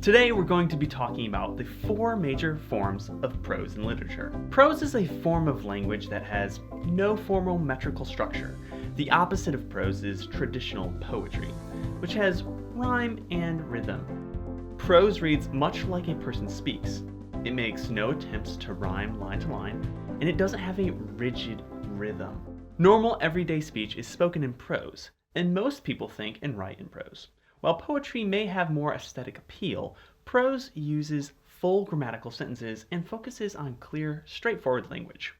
Today we're going to be talking about the four major forms of prose in literature. Prose is a form of language that has no formal metrical structure. The opposite of prose is traditional poetry, which has rhyme and rhythm. Prose reads much like a person speaks. It makes no attempts to rhyme line to line, and it doesn't have a rigid rhythm. Normal everyday speech is spoken in prose, and most people think and write in prose. While poetry may have more aesthetic appeal, prose uses full grammatical sentences and focuses on clear, straightforward language.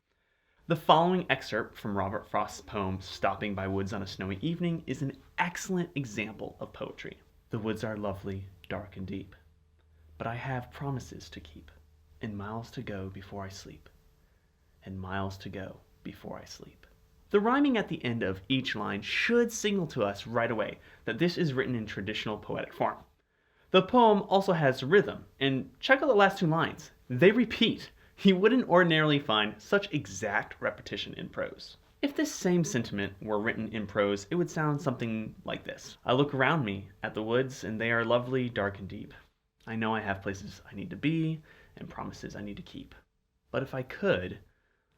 The following excerpt from Robert Frost's poem Stopping by Woods on a Snowy Evening is an excellent example of poetry. The woods are lovely, dark and deep, but I have promises to keep, and miles to go before I sleep, and miles to go before I sleep. The rhyming at the end of each line should signal to us right away that this is written in traditional poetic form. The poem also has rhythm, and check out the last two lines. They repeat. You wouldn't ordinarily find such exact repetition in prose. If this same sentiment were written in prose, it would sound something like this. I look around me at the woods, and they are lovely, dark, and deep. I know I have places I need to be, and promises I need to keep. But if I could,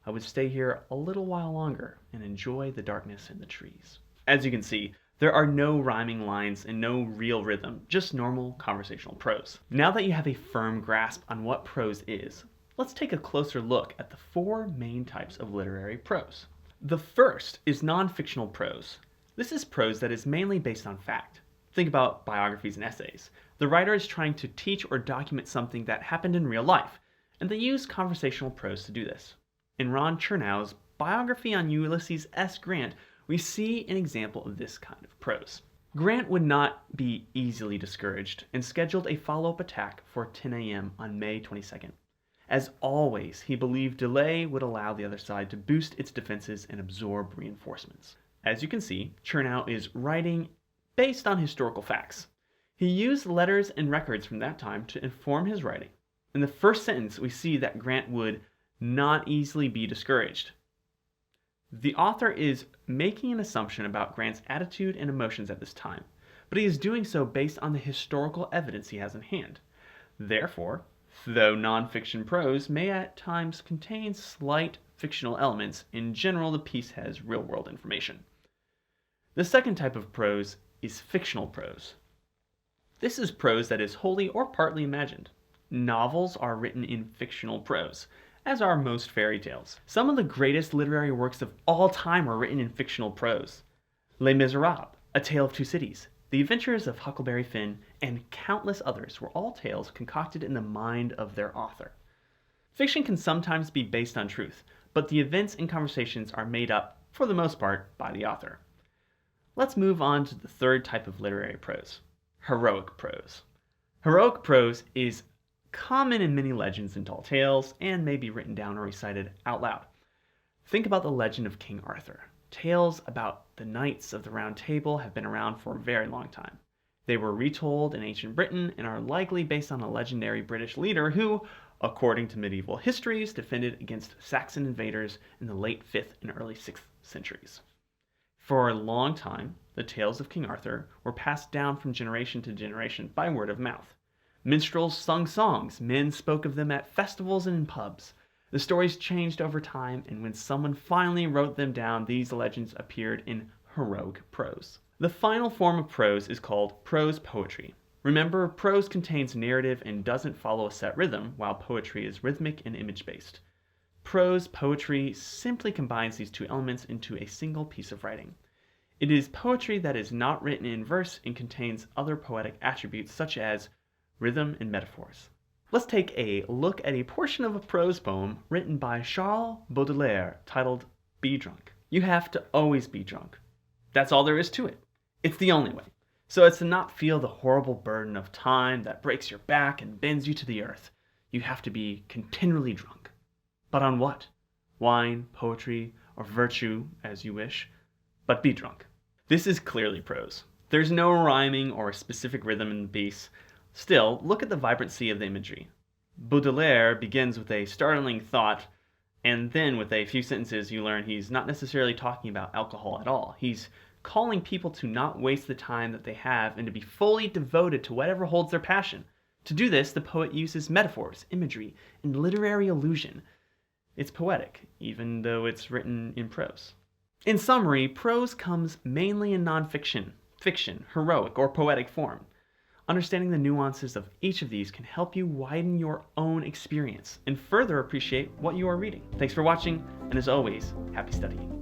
I would stay here a little while longer and enjoy the darkness in the trees. As you can see, there are no rhyming lines and no real rhythm, just normal conversational prose. Now that you have a firm grasp on what prose is, let's take a closer look at the four main types of literary prose. The first is nonfictional prose. This is prose that is mainly based on fact. Think about biographies and essays. The writer is trying to teach or document something that happened in real life, and they use conversational prose to do this. In Ron Chernow's biography on Ulysses S. Grant, we see an example of this kind of prose. Grant would not be easily discouraged and scheduled a follow-up attack for 10 a.m. on May 22nd. As always, he believed delay would allow the other side to boost its defenses and absorb reinforcements. As you can see, Chernow is writing based on historical facts. He used letters and records from that time to inform his writing. In the first sentence, we see that Grant would not easily be discouraged. The author is making an assumption about Grant's attitude and emotions at this time, but he is doing so based on the historical evidence he has in hand. Therefore, though nonfiction prose may at times contain slight fictional elements, in general the piece has real-world information. The second type of prose is fictional prose. This is prose that is wholly or partly imagined. Novels are written in fictional prose, as are most fairy tales. Some of the greatest literary works of all time are written in fictional prose. Les Miserables, A Tale of Two Cities, The Adventures of Huckleberry Finn, and countless others were all tales concocted in the mind of their author. Fiction can sometimes be based on truth, but the events and conversations are made up, for the most part, by the author. Let's move on to the third type of literary prose, heroic prose. Heroic prose is common in many legends and tall tales, and may be written down or recited out loud. Think about the legend of King Arthur. Tales about the knights of the Round Table have been around for a very long time. They were retold in ancient Britain and are likely based on a legendary British leader who, according to medieval histories, defended against Saxon invaders in the late 5th and early 6th centuries. For a long time, the tales of King Arthur were passed down from generation to generation by word of mouth. Minstrels sung songs, men spoke of them at festivals and in pubs. The stories changed over time, and when someone finally wrote them down, these legends appeared in heroic prose. The final form of prose is called prose poetry. Remember, prose contains narrative and doesn't follow a set rhythm, while poetry is rhythmic and image-based. Prose poetry simply combines these two elements into a single piece of writing. It is poetry that is not written in verse and contains other poetic attributes such as rhythm and metaphors. Let's take a look at a portion of a prose poem written by Charles Baudelaire titled Be Drunk. You have to always be drunk. That's all there is to it. It's the only way. So as to not feel the horrible burden of time that breaks your back and bends you to the earth, you have to be continually drunk. But on what? Wine, poetry, or virtue, as you wish. But be drunk. This is clearly prose. There's no rhyming or specific rhythm in the piece. Still, look at the vibrancy of the imagery. Baudelaire begins with a startling thought, and then with a few sentences you learn he's not necessarily talking about alcohol at all. He's calling people to not waste the time that they have and to be fully devoted to whatever holds their passion. To do this, the poet uses metaphors, imagery, and literary allusion. It's poetic, even though it's written in prose. In summary, prose comes mainly in nonfiction, fiction, heroic, or poetic form. Understanding the nuances of each of these can help you widen your own experience and further appreciate what you are reading. Thanks for watching, and as always, happy studying.